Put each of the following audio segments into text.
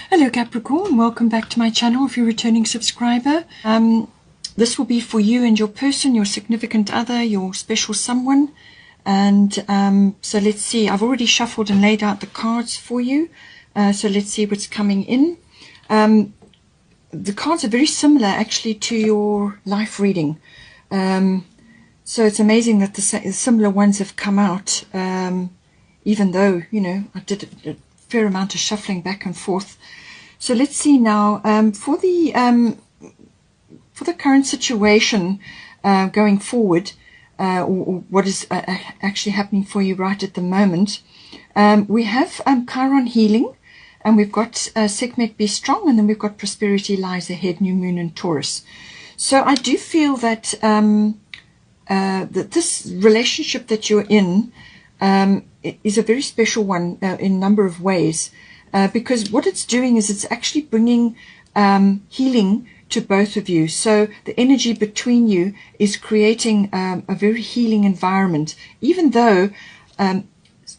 Hello Capricorn, welcome back to my channel if you're a returning subscriber. This will be for you and your person, your significant other, your special someone. And so let's see, I've already shuffled and laid out the cards for you. So let's see what's coming in. The cards are very similar actually to your life reading. So it's amazing that the similar ones have come out, even though, you know, I did a fair amount of shuffling back and forth. So let's see now, for the current situation going forward, or what is actually happening for you right at the moment. We have Chiron healing, and we've got Sekhmet be strong, and then we've got prosperity lies ahead, new moon and Taurus. So I do feel that that this relationship that you're in is a very special one in a number of ways, because what it's doing is it's actually bringing healing to both of you. So the energy between you is creating a very healing environment, even though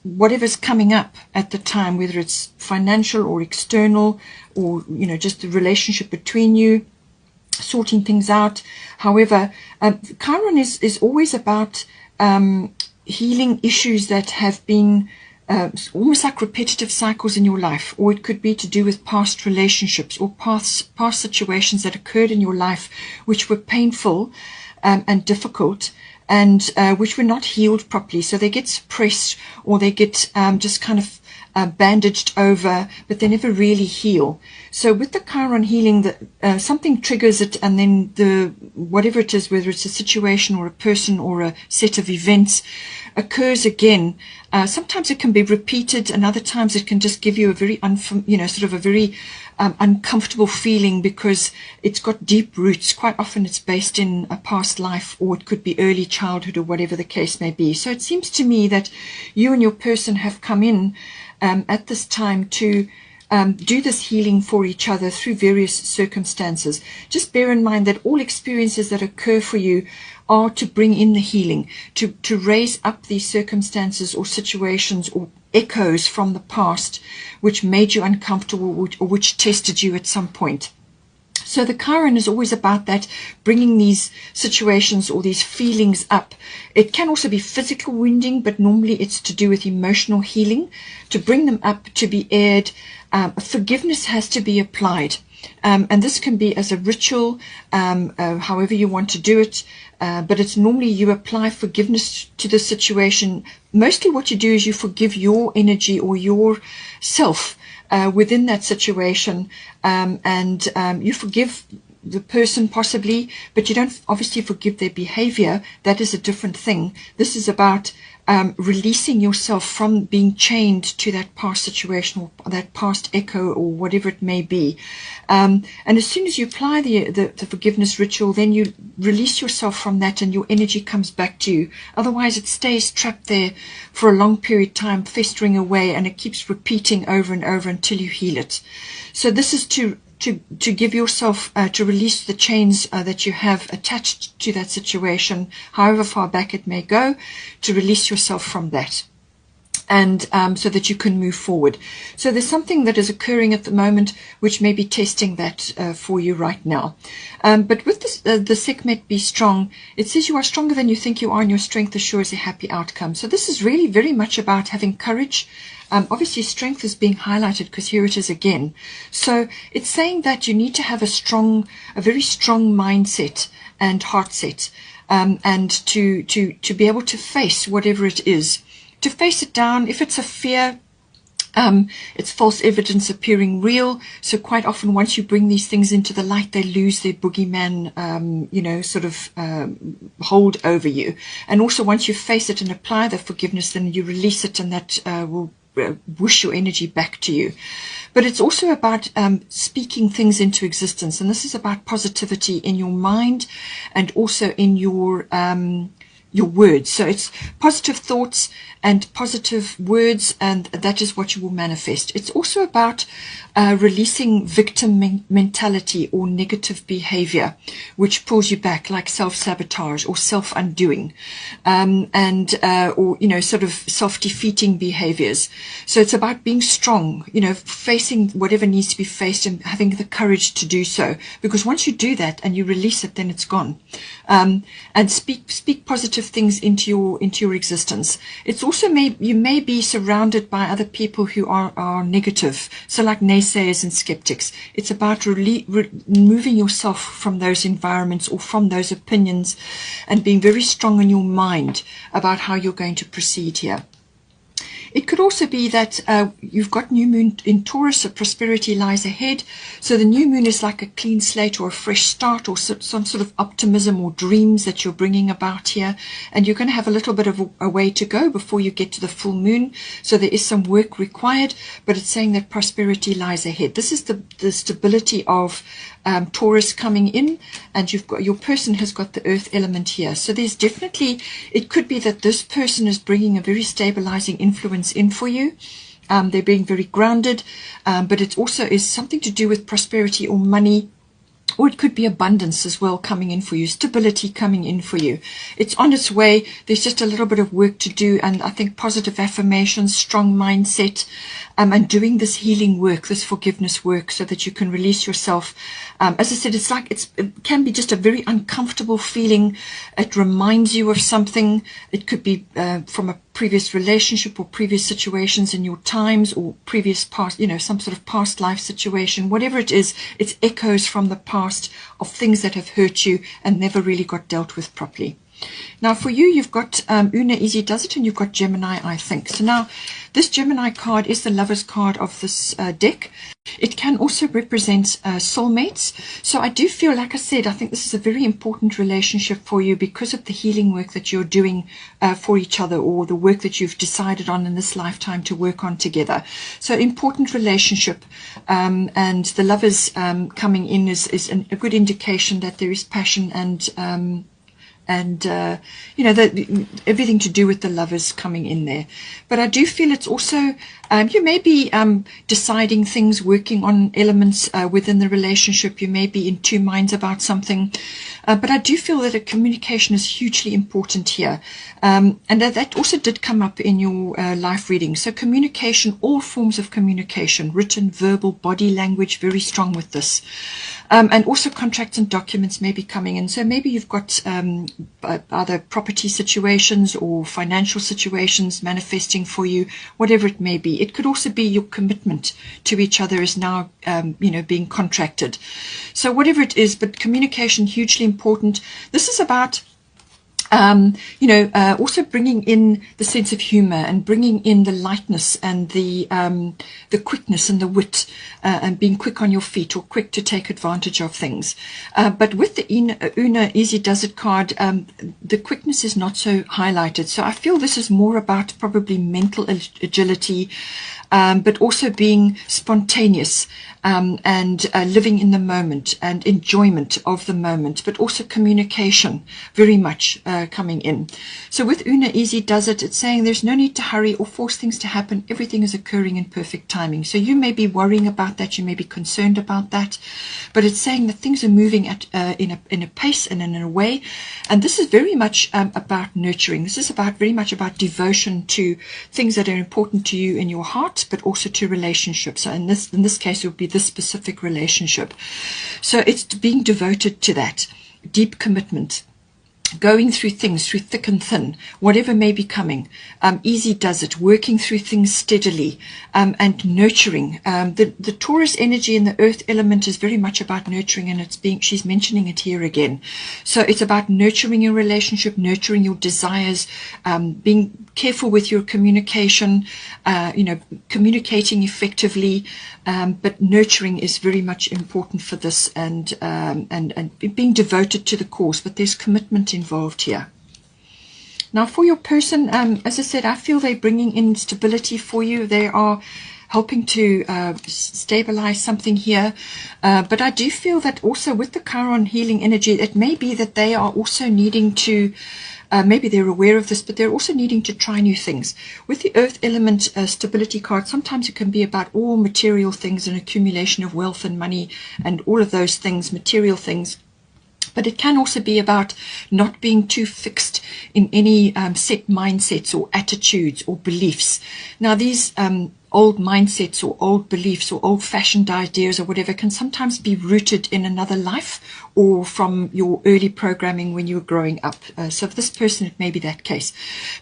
whatever's coming up at the time, whether it's financial or external, or you know, just the relationship between you, sorting things out. However, Chiron is always about healing issues that have been almost like repetitive cycles in your life, or it could be to do with past relationships or past situations that occurred in your life which were painful and difficult, and which were not healed properly. So they get suppressed, or they get just kind of bandaged over, but they never really heal. So with the Chiron healing, that something triggers it, and then the whatever it is, whether it's a situation or a person or a set of events, occurs again. Sometimes it can be repeated, and other times it can just give you a very sort of a very uncomfortable feeling, because it's got deep roots. Quite often it's based in a past life, or it could be early childhood, or whatever the case may be. So it seems to me that you and your person have come in at this time to do this healing for each other through various circumstances. Just bear in mind that all experiences that occur for you are to bring in the healing, to raise up these circumstances or situations or echoes from the past which made you uncomfortable, or which tested you at some point. So the Chiron is always about that, bringing these situations or these feelings up. It can also be physical wounding, but normally it's to do with emotional healing, to bring them up, to be aired. Forgiveness has to be applied. And this can be as a ritual, however you want to do it. But it's normally you apply forgiveness to the situation. Mostly what you do is you forgive your energy or yourself within that situation, and you forgive the person possibly, but you don't obviously forgive their behavior. That is a different thing. This is about releasing yourself from being chained to that past situation, or that past echo, or whatever it may be. And as soon as you apply the forgiveness ritual, then you release yourself from that, and your energy comes back to you. Otherwise it stays trapped there for a long period of time, festering away, and it keeps repeating over and over until you heal it. So this is to give yourself, to release the chains that you have attached to that situation, however far back it may go, to release yourself from that, and so that you can move forward. So there's something that is occurring at the moment which may be testing that for you right now. But with this, the Sekhmet be strong, it says you are stronger than you think you are, and your strength assures a happy outcome. So this is really very much about having courage. Obviously strength is being highlighted because here it is again. So it's saying that you need to have a very strong mindset and heart set, and to be able to face whatever it is, to face it down. If it's a fear, it's false evidence appearing real. So quite often once you bring these things into the light, they lose their boogeyman, sort of hold over you. And also once you face it and apply the forgiveness, then you release it, and that will whoosh your energy back to you. But it's also about speaking things into existence, and this is about positivity in your mind, and also in your your words. So it's positive thoughts and positive words, and that is what you will manifest. It's also about releasing victim mentality or negative behavior, which pulls you back, like self-sabotage or self-undoing, or, you know, sort of self-defeating behaviors. So it's about being strong, you know, facing whatever needs to be faced and having the courage to do so. Because once you do that and you release it, then it's gone. And speak positive things into your existence. It's also you may be surrounded by other people who are negative. So like naysayers and skeptics. It's about removing yourself from those environments or from those opinions and being very strong in your mind about how you're going to proceed here. It could also be that you've got new moon in Taurus, so prosperity lies ahead. So the new moon is like a clean slate or a fresh start or some sort of optimism or dreams that you're bringing about here. And you're going to have a little bit of a way to go before you get to the full moon. So there is some work required, but it's saying that prosperity lies ahead. This is the stability of Taurus coming in, and your person has got the earth element here. So there's definitely, it could be that this person is bringing a very stabilizing influence in for you. They're being very grounded, but it also is something to do with prosperity or money, or it could be abundance as well coming in for you, stability coming in for you. It's on its way. There's just a little bit of work to do, and I think positive affirmations, strong mindset, and doing this healing work, this forgiveness work, so that you can release yourself. As I said, it's like it can be just a very uncomfortable feeling. It reminds you of something. It could be from a previous relationship or previous situations in your times or previous past, you know, some sort of past life situation. Whatever it is, it's echoes from the past of things that have hurt you and never really got dealt with properly. Now for you, you've got Una Easy Does It, and you've got Gemini, I think. So now this Gemini card is the Lover's card of this deck. It can also represent soulmates. So I do feel, like I said, I think this is a very important relationship for you because of the healing work that you're doing for each other, or the work that you've decided on in this lifetime to work on together. So important relationship, and the Lovers coming in is a good indication that there is passion and you know, everything to do with the Lovers coming in there. But I do feel it's also, you may be deciding things, working on elements within the relationship. You may be in two minds about something. But I do feel that communication is hugely important here. And that also did come up in your life reading. So communication, all forms of communication, written, verbal, body language, very strong with this. And also contracts and documents may be coming in. So maybe you've got either property situations or financial situations manifesting for you, whatever it may be. It could also be your commitment to each other is now, you know, being contracted. So whatever it is, but communication, hugely important. This is about you know, also bringing in the sense of humor and bringing in the lightness and the quickness and the wit, and being quick on your feet or quick to take advantage of things. But with the Una Easy Does It card, the quickness is not so highlighted. So I feel this is more about probably mental agility, but also being spontaneous, and living in the moment and enjoyment of the moment, but also communication very much coming in. So with Una Easy Does It, it's saying there's no need to hurry or force things to happen. Everything is occurring in perfect timing. So you may be worrying about that, you may be concerned about that, but it's saying that things are moving at in a pace and in a way. And this is very much about nurturing. This is very much about devotion to things that are important to you in your heart, but also to relationships. So in this case, it would be this specific relationship. So it's being devoted to that deep commitment, going through things through thick and thin, whatever may be coming. Easy Does It, working through things steadily, and nurturing. The Taurus energy in the earth element is very much about nurturing, and she's mentioning it here again. So it's about nurturing your relationship, nurturing your desires, being careful with your communication, you know, communicating effectively, but nurturing is very much important for this, and being devoted to the cause, but there's commitment involved here. Now for your person, as I said, I feel they're bringing in stability for you. They are helping to stabilize something here, but I do feel that also with the Chiron healing energy, it may be that they are also needing to maybe they're aware of this, but they're also needing to try new things. With the earth element stability card, sometimes it can be about all material things and accumulation of wealth and money and all of those things, material things. But it can also be about not being too fixed in any set mindsets or attitudes or beliefs. Now, these old mindsets or old beliefs or old-fashioned ideas or whatever can sometimes be rooted in another life or from your early programming when you were growing up. So for this person, it may be that case.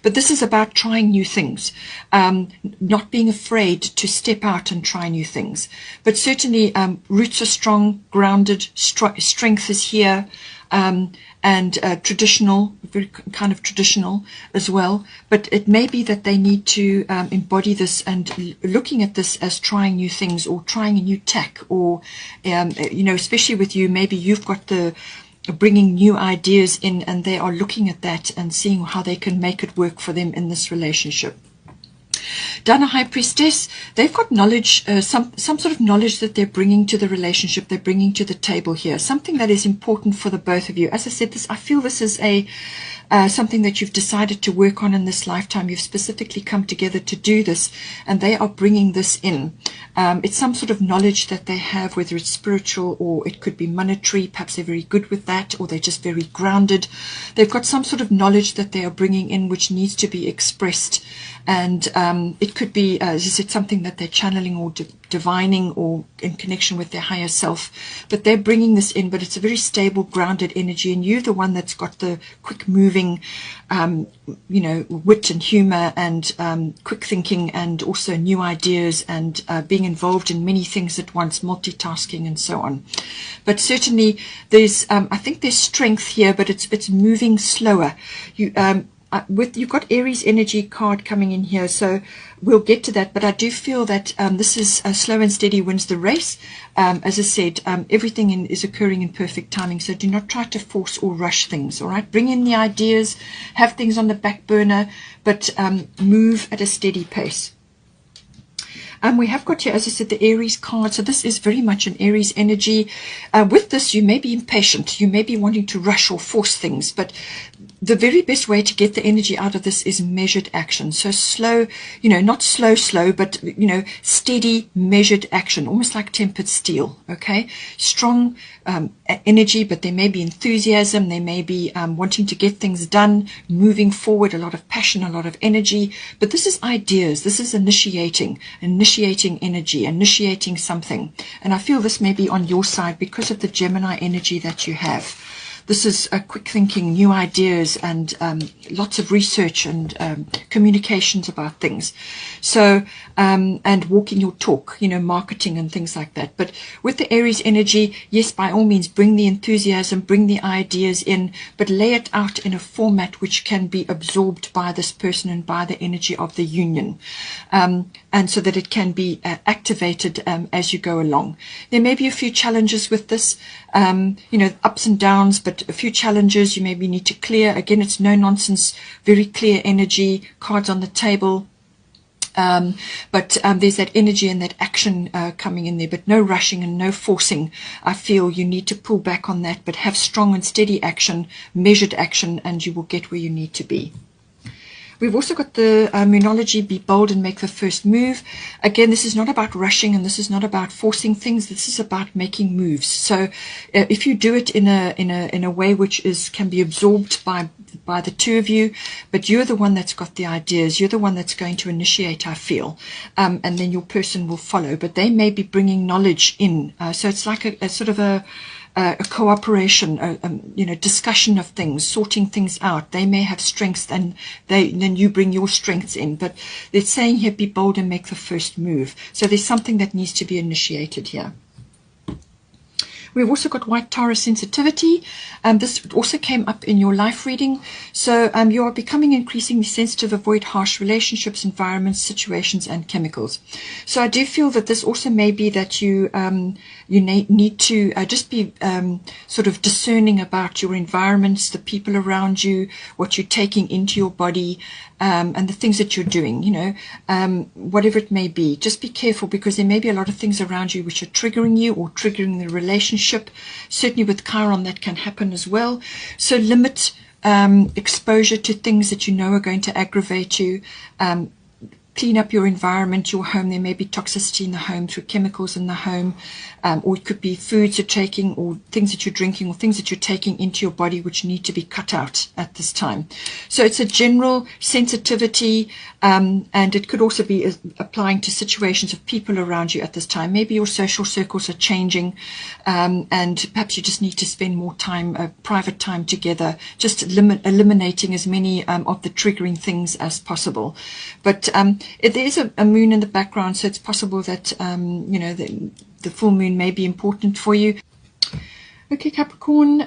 But this is about trying new things, not being afraid to step out and try new things. But certainly roots are strong, grounded, strength is here. And traditional, very kind of traditional as well. But it may be that they need to embody this and looking at this as trying new things or trying a new tack, or especially with you, maybe you've got the bringing new ideas in, and they are looking at that and seeing how they can make it work for them in this relationship. Down a High Priestess, they've got knowledge, some sort of knowledge that they're bringing to the relationship, they're bringing to the table here, something that is important for the both of you. As I said, I feel this is something that you've decided to work on in this lifetime. You've specifically come together to do this, and they are bringing this in. It's some sort of knowledge that they have, whether it's spiritual or it could be monetary. Perhaps they're very good with that, or they're just very grounded. They've got some sort of knowledge that they are bringing in which needs to be expressed, and it could be, as I said, something that they're channeling or divining or in connection with their higher self. But they're bringing this in, but it's a very stable, grounded energy, and you're the one that's got the quick moving, wit and humor and quick thinking, and also new ideas, and being involved in many things at once, multitasking and so on. But certainly there's, I think there's strength here, but it's moving slower. You've got Aries energy card coming in here, so we'll get to that. But I do feel that this is slow and steady wins the race. As I said, everything is occurring in perfect timing, so do not try to force or rush things. All right, bring in the ideas, have things on the back burner, but move at a steady pace. We have got here, as I said, the Aries card. So this is very much an Aries energy. With this, you may be impatient. You may be wanting to rush or force things. But the very best way to get the energy out of this is measured action. So slow, not slow, but, steady, measured action, almost like tempered steel, okay? Strong energy, but there may be enthusiasm. There may be wanting to get things done, moving forward, a lot of passion, a lot of energy. But this is ideas. This is initiating energy, initiating something. And I feel this may be on your side because of the Gemini energy that you have. This is quick thinking, new ideas, and lots of research and communications about things. So, and walking your talk, marketing and things like that. But with the Aries energy, yes, by all means, bring the enthusiasm, bring the ideas in, but lay it out in a format which can be absorbed by this person and by the energy of the union. And so that it can be activated as you go along. There may be a few challenges with this, ups and downs, but a few challenges you maybe need to clear. Again, it's no nonsense, very clear energy, cards on the table. But there's that energy and that action coming in there, but no rushing and no forcing. I feel you need to pull back on that, but have strong and steady action, measured action, and you will get where you need to be. We've also got the Moonology, be bold and make the first move. Again, this is not about rushing, and this is not about forcing things. This is about making moves. So if you do it in a way which can be absorbed by the two of you, but you're the one that's got the ideas, you're the one that's going to initiate, I feel, and then your person will follow. But they may be bringing knowledge in. So it's like a sort of a cooperation, discussion of things, sorting things out. They may have strengths, and then you bring your strengths in. But they're saying here, be bold and make the first move. So there's something that needs to be initiated here. We've also got White Taurus sensitivity. This also came up in your life reading. So you are becoming increasingly sensitive, avoid harsh relationships, environments, situations, and chemicals. So I do feel that this also may be that you need to just be sort of discerning about your environments, the people around you, what you're taking into your body, and the things that you're doing, whatever it may be. Just be careful, because there may be a lot of things around you which are triggering you or triggering the relationship. Certainly with Chiron that can happen as well. So limit exposure to things that you know are going to aggravate you. Clean up your environment, your home. There may be toxicity in the home through chemicals in the home, or it could be foods you're taking, or things that you're drinking, or things that you're taking into your body which need to be cut out at this time. So it's a general sensitivity, and it could also be applying to situations of people around you at this time. Maybe your social circles are changing, and perhaps you just need to spend more time, private time together, just eliminating as many of the triggering things as possible. But there is a moon in the background, so it's possible that the full moon may be important for you. Okay, Capricorn,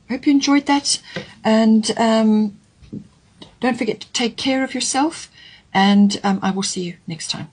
hope you enjoyed that, and don't forget to take care of yourself, and I will see you next time.